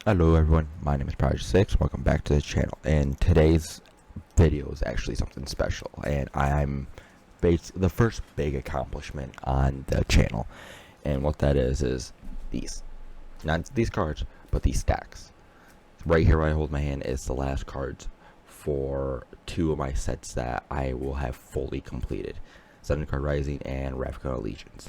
Hello everyone, my name is Project6, welcome back to the channel, and today's video is actually something special, and I'm the first big accomplishment on the channel, and what that is these, not these cards, but these stacks. Right here where I hold my hand is the last cards for two of my sets that I will have fully completed, Zendikar Rising and Ravnica Allegiance,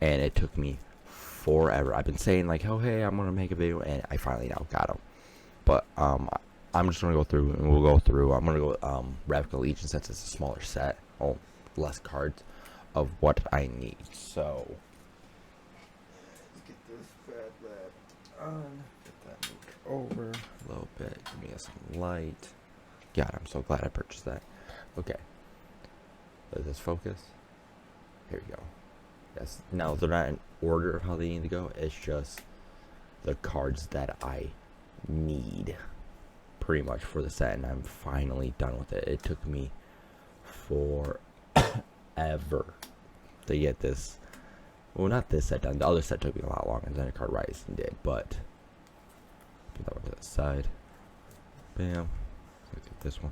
and it took me forever. I've been saying like, oh hey, I'm gonna make a video, and I finally now got them. But I'm just gonna go through, and we'll go through. I'm gonna go Ravnica Allegiance since it's a smaller set, less cards of what I need. So let's get this bad lab on. Get that moved over a little bit. Give me some light. God, I'm so glad I purchased that. Okay, let this focus. Here we go. Yes. Now they're not in order of how they need to go. It's just the cards that I need, pretty much, for the set, and I'm finally done with it. It took me forever to get this. Well, not this set done. The other set took me a lot longer than Zendikar Rising did. But put that one to the side. Bam. Look at this one.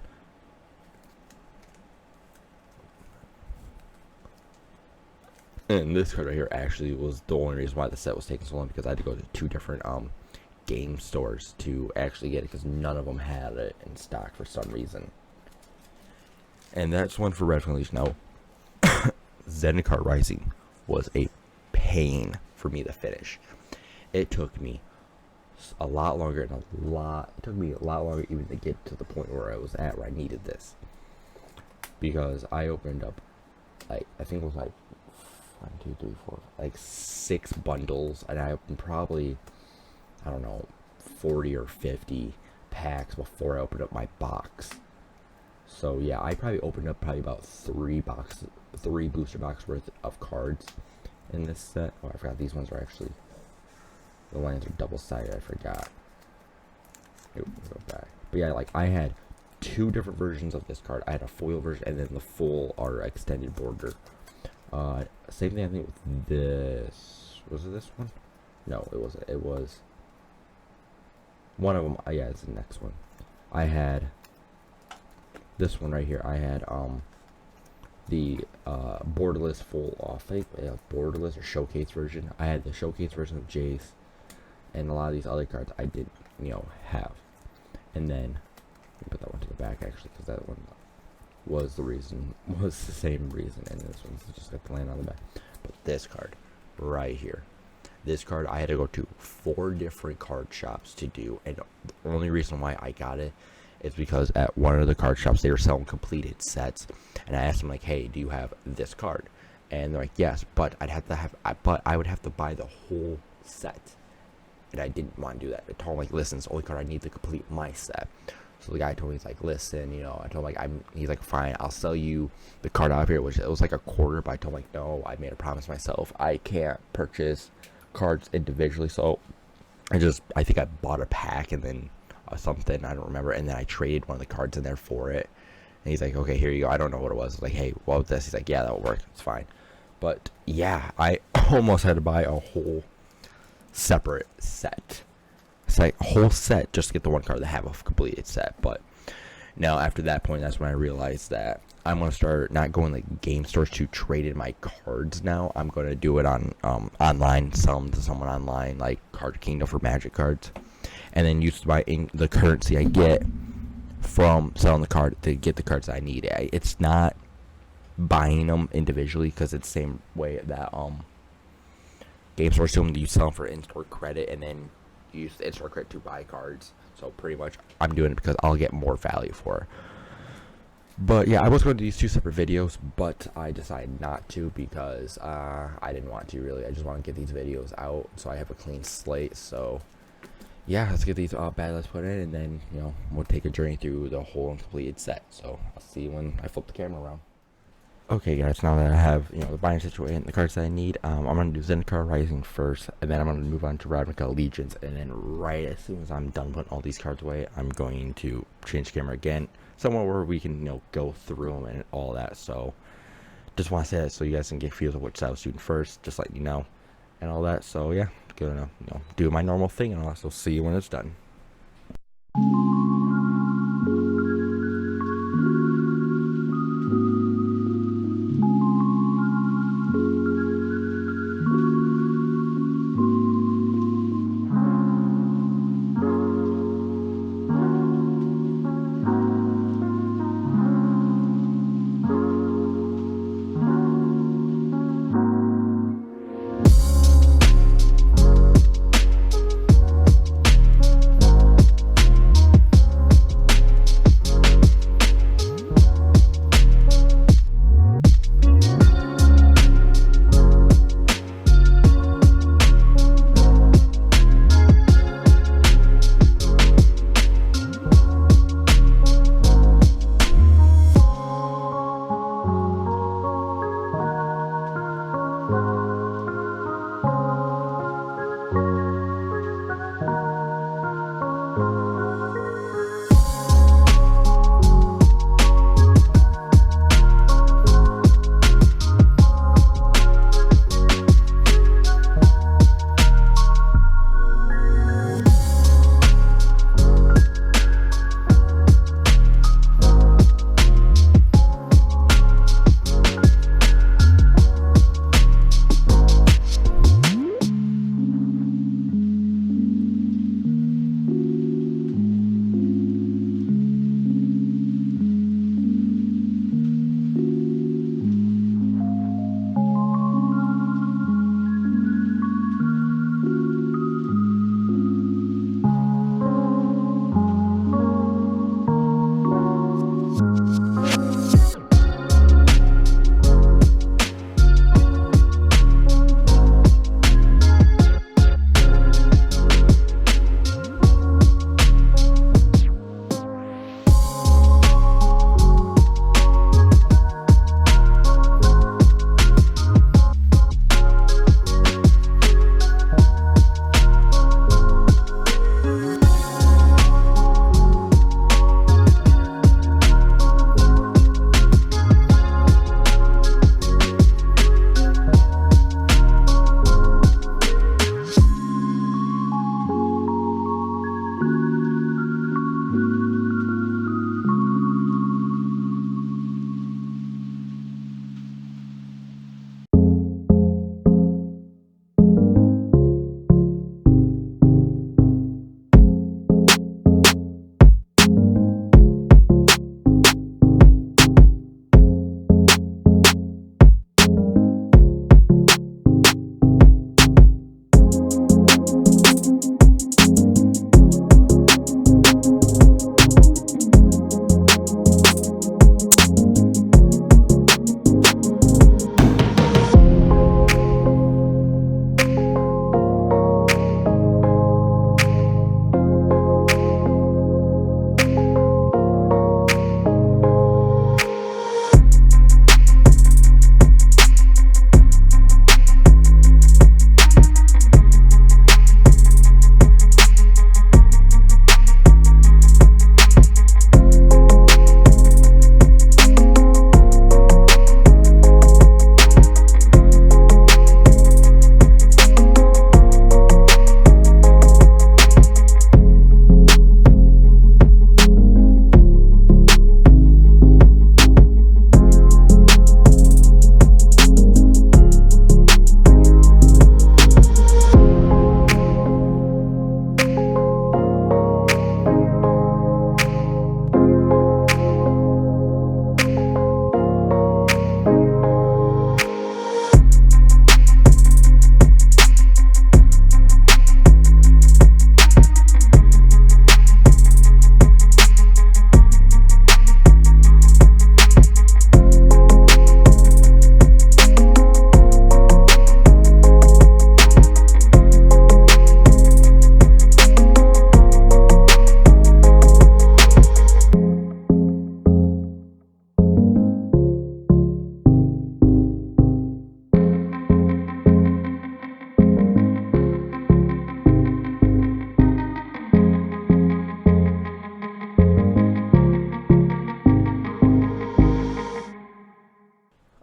And this card right here actually was the only reason why the set was taking so long, because I had to go to two different game stores to actually get it, because none of them had it in stock for some reason. And that's one for Ravnica Allegiance. Now, Zendikar Rising was a pain for me to finish. It took me a lot longer, and it took me a lot longer even to get to the point where I was at where I needed this, because I opened up, like, I think it was like 1, 2, 3, 4, like 6 bundles, and I opened probably, I don't know, 40 or 50 packs before I opened up my box. So yeah, I probably opened up about 3 booster box worth of cards in this set. Oh, I forgot these ones are actually, the lines are double-sided. I forgot. Go back. But yeah, like, I had 2 different versions of this card. I had a foil version and then the full or extended border. Same thing I think with this. Was it this one? No, it wasn't. It was one of them. Yeah, it's the next one. I had this one right here. I had the borderless full off, borderless or showcase version. I had the showcase version of Jace, and a lot of these other cards I didn't, have. And then let me put that one to the back actually, because that one was the same reason, and this one's just got the land on the back. But this card right here, this card I had to go to 4 different card shops to do, and the only reason why I got it is because at one of the card shops they were selling completed sets, and I asked them like, hey, do you have this card? And they're like, yes, but I would have to buy the whole set, and I didn't want to do that. I told him like, listen, it's the only card I need to complete my set. So the guy told me, he's like, listen, I told him like, he's like, fine, I'll sell you the card out here, which it was like a quarter, but I told him like, no, I made a promise myself, I can't purchase cards individually. So I think I bought a pack and then something, I don't remember, and then I traded one of the cards in there for it. And he's like, okay, here you go. I don't know what it was. I was like, hey, what was this? He's like, yeah, that'll work, it's fine. But yeah, I almost had to buy a whole separate set. It's like a whole set just to get the one card to have a completed set. But now after that point, that's when I realized that I'm gonna start not going like game stores to trade in my cards. Now I'm gonna do it on online, sell them to someone online, like Card Kingdom for Magic cards, and then use the currency I get from selling the card to get the cards that I need. It's not buying them individually, because it's the same way that game stores do them. You sell them for in-store credit, and then use the in-store credit to buy cards. So pretty much I'm doing it because I'll get more value for it. But yeah, I was going to do these 2 separate videos, but I decided not to, because I didn't want to really. I just want to get these videos out so I have a clean slate. So yeah, let's get these bad lights put in, and then we'll take a journey through the whole completed set. So I'll see you when I flip the camera around. Okay guys, now that I have the buying situation, the cards that I need, I'm going to do Zendikar Rising first, and then I'm going to move on to Ravnica Allegiance, and then right as soon as I'm done putting all these cards away, I'm going to change the camera again, somewhere where we can go through them and all that. So just want to say that so you guys can get feels of which side I was shooting first, just let you know, and all that. So yeah, gonna, do my normal thing, and I'll also see you when it's done.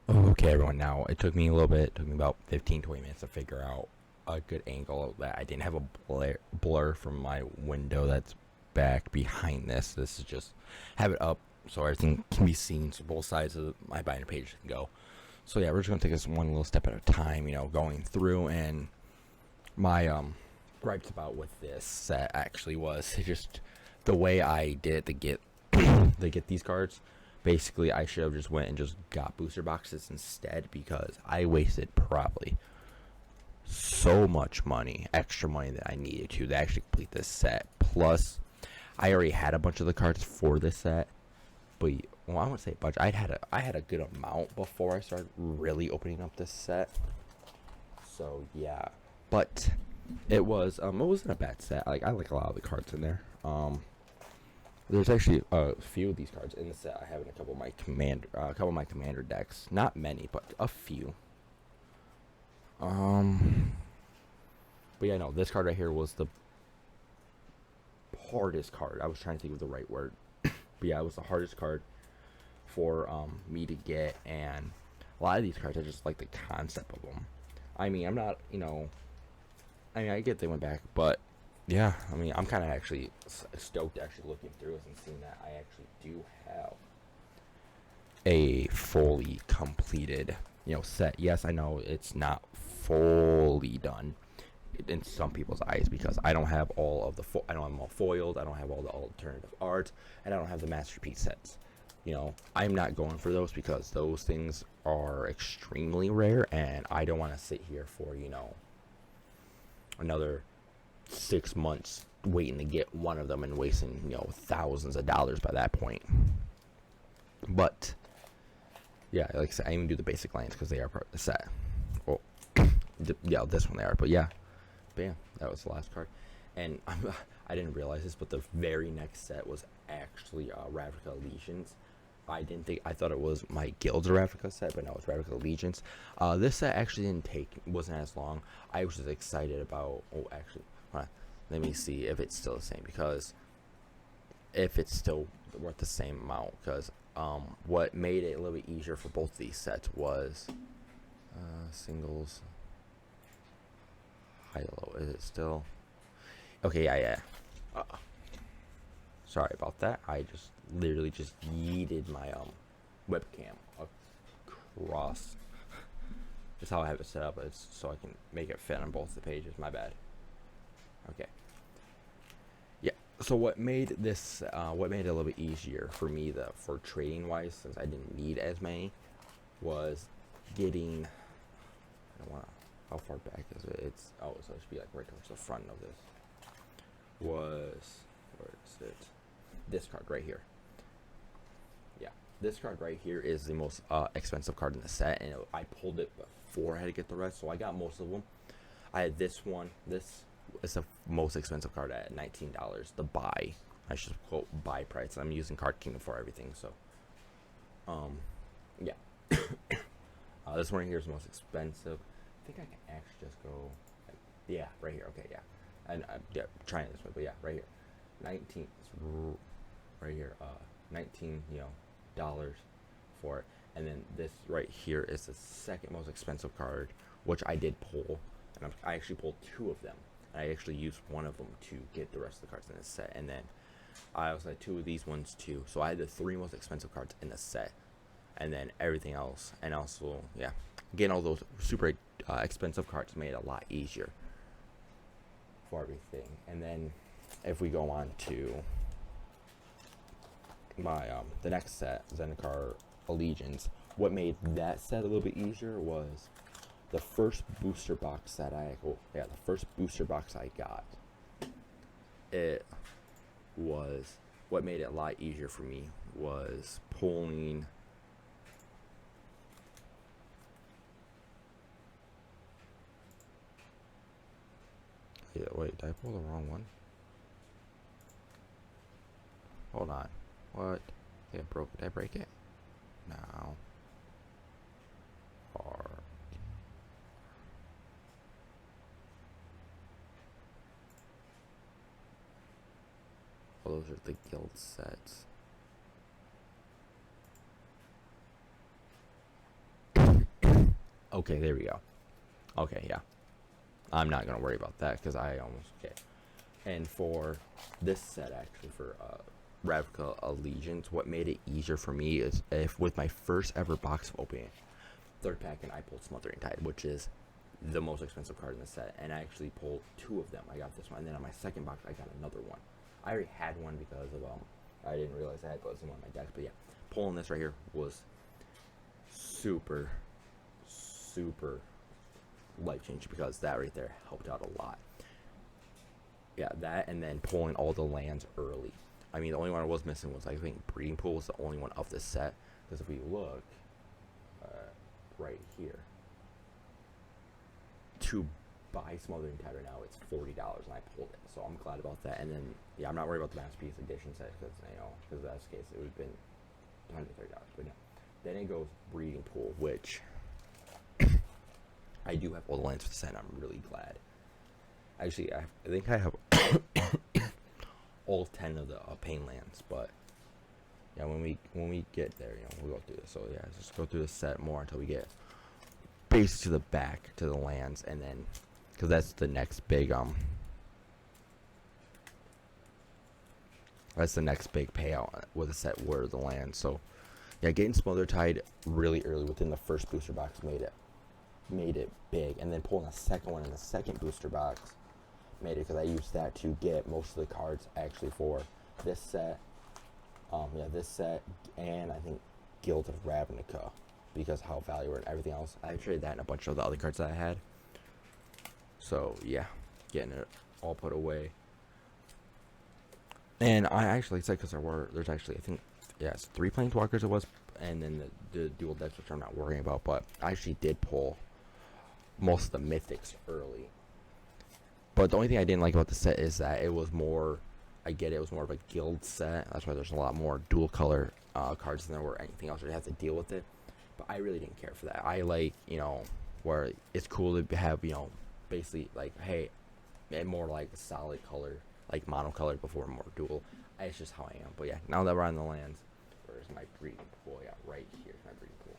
Okay, everyone, now it took me a little bit, it took me about 15-20 minutes to figure out a good angle that I didn't have a blur from my window that's back behind this. This is just have it up so everything can be seen, so both sides of my binder page can go. So yeah, we're just gonna take this one little step at a time, going through. And my gripes about with this set actually was just the way I did to get these cards. Basically, I should have just went and just got booster boxes instead, because I wasted probably so much money, extra money that I needed to actually complete this set. Plus, I already had a bunch of the cards for this set, but well, I wouldn't say a bunch. I had a good amount before I started really opening up this set. So yeah, but it wasn't a bad set. Like, I like a lot of the cards in there. There's actually a few of these cards in the set I have in a couple of my commander decks. Not many, but a few. But yeah, no, this card right here was the hardest card. I was trying to think of the right word. But yeah, it was the hardest card for me to get, and a lot of these cards, I just like the concept of them. I mean, I'm not, I get they went back, but yeah, I'm kind of actually stoked actually looking through this and seeing that I actually do have a fully completed, set. Yes, I know it's not fully done in some people's eyes, because I don't have all of the I don't have them all foiled, I don't have all the alternative art, and I don't have the masterpiece sets. I'm not going for those because those things are extremely rare, and I don't want to sit here for another 6 months waiting to get one of them and wasting thousands of dollars by that point. But yeah, like I said, I even do the basic lands because they are part of the set. Well, yeah, this one they are, but yeah, bam, that was the last card. And I didn't realize this, but the very next set was actually Ravnica Allegiance. I thought it was my Guilds of Ravnica set, but no, it's Ravnica Allegiance. This set actually wasn't as long. I was just excited about, actually, hold on, let me see if it's still the same, because if it's still worth the same amount, because what made it a little bit easier for both of these sets was singles, high-low, is it still? Okay, yeah. Sorry about that. I just literally just yeeted my webcam across. Just how I have it set up. It's so I can make it fit on both the pages. My bad. Okay. Yeah. So what made this? What made it a little bit easier for me, for trading wise, since I didn't need as many, was getting. I don't wanna. How far back is it? So it should be like right towards the front of this. Where is it? This card right here. Yeah, this card right here is the most expensive card in the set, and I pulled it before I had to get the rest, so I got most of them. I had this one. This is the most expensive card at $19. The buy. I should quote buy price. I'm using Card Kingdom for everything, so yeah. This one here is the most expensive. I think I can actually just go. Yeah, right here. Okay, yeah. And I'm trying this one, but yeah, right here, 19. Right here, $19 dollars for it. And then this right here is the second most expensive card, which I did pull, and I actually pulled 2 of them. And I actually used one of them to get the rest of the cards in this set, and then I also had 2 of these ones too. So I had the 3 most expensive cards in the set, and then everything else, and also yeah, getting all those super expensive cards made it a lot easier for everything. And then if we go on to my the next set, Zendikar Allegiance, what made that set a little bit easier was the first booster box that the first booster box I got. It was what made it a lot easier for me was pulling. Yeah, wait, did I pull the wrong one? Hold on. What? I broke it. Did I break it? No. Oh, those are the guild sets. Okay, there we go. Okay, yeah. I'm not gonna worry about that because I almost get. And for this set, actually, for Ravnica Allegiance, what made it easier for me is if with my first ever box of opening, third pack, and I pulled Smothering Tide, which is the most expensive card in the set, and I actually pulled 2 of them. I got this one, and then on my second box, I got another one. I already had one because of I didn't realize I had those in one of my decks, but yeah, pulling this right here was super life-changing because that right there helped out a lot. Yeah, that, and then pulling all the lands early. I mean, the only one I was missing was, I think, Breeding Pool was the only one of this set, because if we look right here, to buy Smothering Tide right now, it's $40, and I pulled it, so I'm glad about that. And then, yeah, I'm not worried about the Masterpiece Edition set, because, you know, because that's the case, it would have been $130, but no. Then it goes Breeding Pool, which I do have all the lands for the set, and I'm really glad. Actually, I think I have all 10 of the Pain lands, but yeah, when we get there, you know, we'll go through this. So yeah, let's just go through the set more until we get basically to the back to the lands, and then because that's the next big payout with the set were the lands. So yeah, getting Smother Tide really early within the first booster box made it big, and then pulling a second one in the second booster box made it, because I used that to get most of the cards actually for this set. Yeah, this set, and I think Guild of Ravnica, because how valuable and everything else. I traded that and a bunch of the other cards that I had. So yeah, getting it all put away. And I actually said, because there's actually, I think, yes, 3 Planeswalkers it was, and then the dual decks, which I'm not worrying about, but I actually did pull most of the mythics early. But the only thing I didn't like about the set is that it was more, I get it was more of a guild set. That's why there's a lot more dual color cards than there were anything else that have to deal with it. But I really didn't care for that. I like, you know, where it's cool to have, you know, basically like, hey, and more like a solid color, like monocolored before more dual. It's just how I am. But yeah, now that we're on the lands, where's my breeding pool? Yeah, right here's my breeding pool.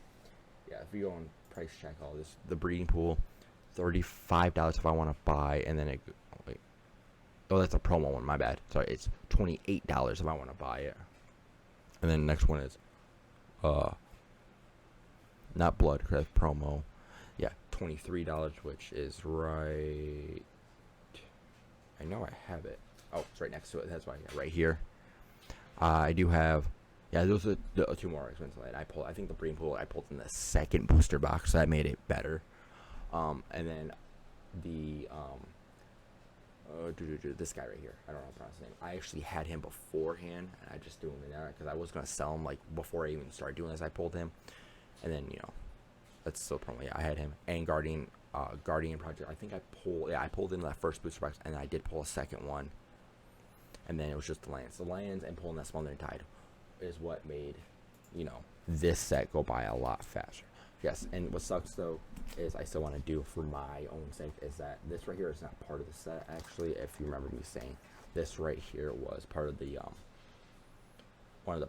Yeah, if you go and price check all this, the breeding pool, $35 if I want to buy, and then it, wait, oh, that's a promo one, my bad. Sorry, it's $28 if I want to buy it. And then the next one is, not Blood Crest promo. Yeah, $23, which is right. I know I have it. Oh, it's right next to it. That's why, yeah, right here. I do have. Yeah, those are the 2 more expensive. I think the breeding pool I pulled in the second booster box, so that made it better. And then the this guy right here, I don't know how to pronounce his name. I actually had him beforehand, and I just threw him in there because I was gonna sell him like before I even started doing this. I pulled him, and then, you know, that's still probably, yeah, I had him and Guardian Project. I think I pulled in that first booster box, and I did pull a second one, and then it was just the lands and pulling that Smothering Tide is what made, you know, this set go by a lot faster. Yes, and what sucks though is I still want to do for my own sake is that this right here is not part of the set. Actually, if you remember me saying, this right here was part of the one of the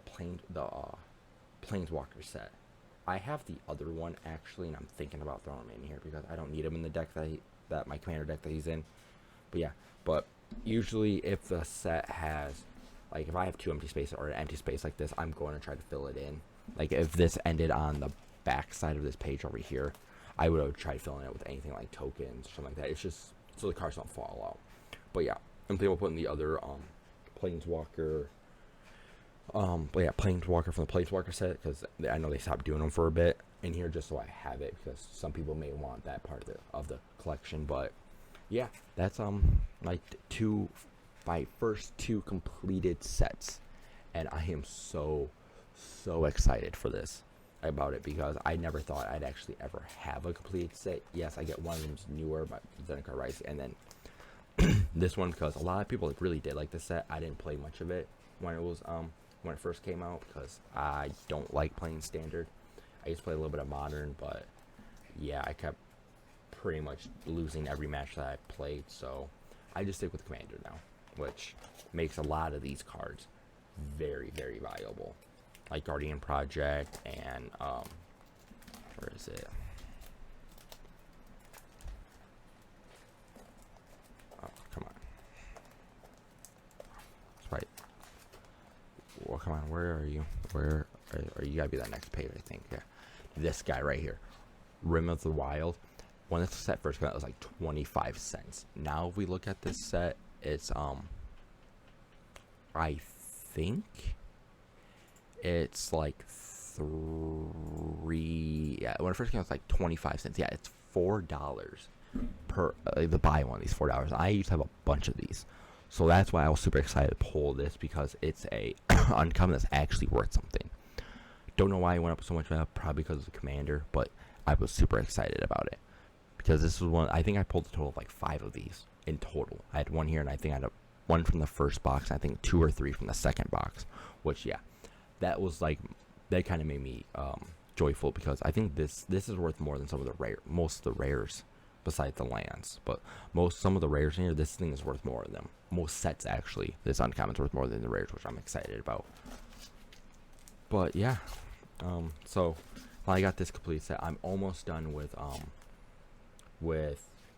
Planeswalker set. I have the other one actually, and I'm thinking about throwing him in here because I don't need him in the deck that my commander deck that he's in. But yeah, but usually if the set has, like, if I have 2 empty spaces or an empty space like this, I'm going to try to fill it in. Like if this ended on the back side of this page over here, I would try filling it with anything like tokens or something like that. It's just so the cards don't fall out. But yeah, I'm thinking about putting the other Planeswalker. But yeah, Planeswalker from the Planeswalker set, because I know they stopped doing them for a bit in here, just so I have it, because some people may want that part of the collection. But yeah, that's my first 2 completed sets, and I am so excited for this about it, because I never thought I'd actually ever have a completed set. Yes, I get one of them's newer, but Zendikar Rising, and then this one, because a lot of people really did like this set. I didn't play much of it when it first came out, because I don't like playing standard. I used to play a little bit of modern, but yeah, I kept pretty much losing every match that I played, so I just stick with Commander now, which makes a lot of these cards very valuable, like Guardian Project and where is it? come on, where are you? Where are you? Gotta be that next page, I think. Yeah, this guy right here, Rim of the Wild. When this set first came out, it was like 25 cents. Now if we look at this set, it's I think it's like three. Yeah, when it first came out, it was like 25 cents. Yeah, it's $4 per the buy one. These $4. I used to have a bunch of these, so that's why I was super excited to pull this, because it's a uncommon that's actually worth something. Don't know why it went up so much, probably because of the commander, but I was super excited about it because this was one. I think I pulled a total of like 5 of these in total. I had one here, and I think I had one from the first box. And I think 2 or 3 from the second box. Which, yeah, that was like, that kind of made me joyful, because I think this is worth more than some of the most of the rares besides the lands. But some of the rares in here, this thing is worth more than them. Most sets actually, this uncommon's worth more than the rares, which I'm excited about. But yeah, so I got this complete set. I'm almost done with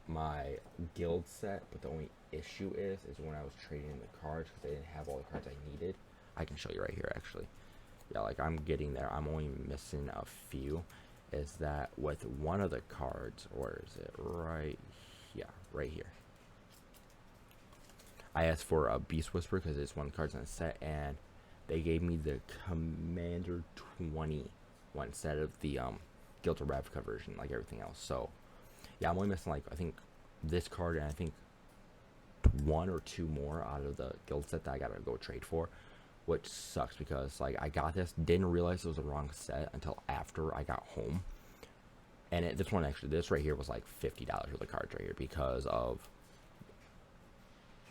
my guild set, but the only issue is when I was trading the cards, because I didn't have all the cards I needed. I can show you right here, actually. Yeah, like, I'm getting there. I'm only missing a few. Is that with one of the cards, or is it right? Yeah, right here. I asked for a Beast Whisperer because it's one of the cards in the set, and they gave me the Commander 20 one instead of the Guild of Ravnica version, like everything else. So yeah, I'm only missing, like, I think this card, and I think 1 or 2 more out of the guild set that I gotta go trade for, which sucks, because like I got this, didn't realize it was the wrong set until after I got home. And this right here was like $50 for the cards right here, because of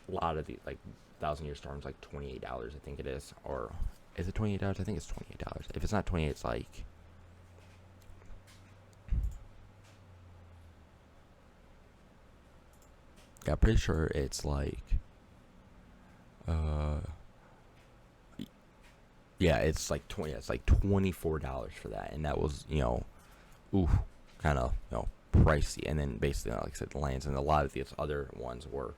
a lot of the, like, 1,000-Year Storms, like $28, I think it is. Or is it $28? I think it's $28. If it's not 28, it's like, yeah, I'm pretty sure it's like, yeah, it's like it's like $24 for that, and that was, kind of, pricey. And then basically, like I said, the lands, and a lot of these other ones are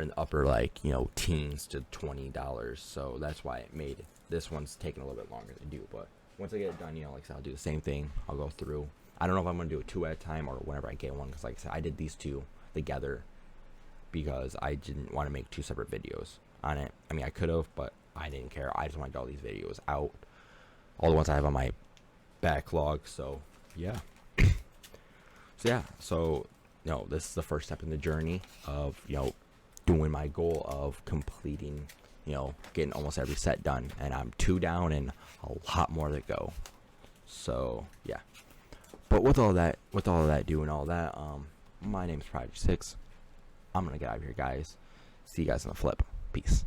in the upper, like, teens to $20. So that's why it made this one's taking a little bit longer to do. But once I get it done, like I said, I'll do the same thing. I'll go through. I don't know if I'm gonna do it 2 at a time or whenever I get one, because like I said, I did these 2 together because I didn't want to make 2 separate videos on it. I mean, I could have, but I didn't care. I just want to get all these videos out, all the ones I have on my backlog. So yeah. So this is the first step in the journey of doing my goal of completing, getting almost every set done, and I'm 2 down and a lot more to go. So yeah, but with all that doing all that, my name's Project 6. I'm gonna get out of here, guys. See you guys on the flip. Peace.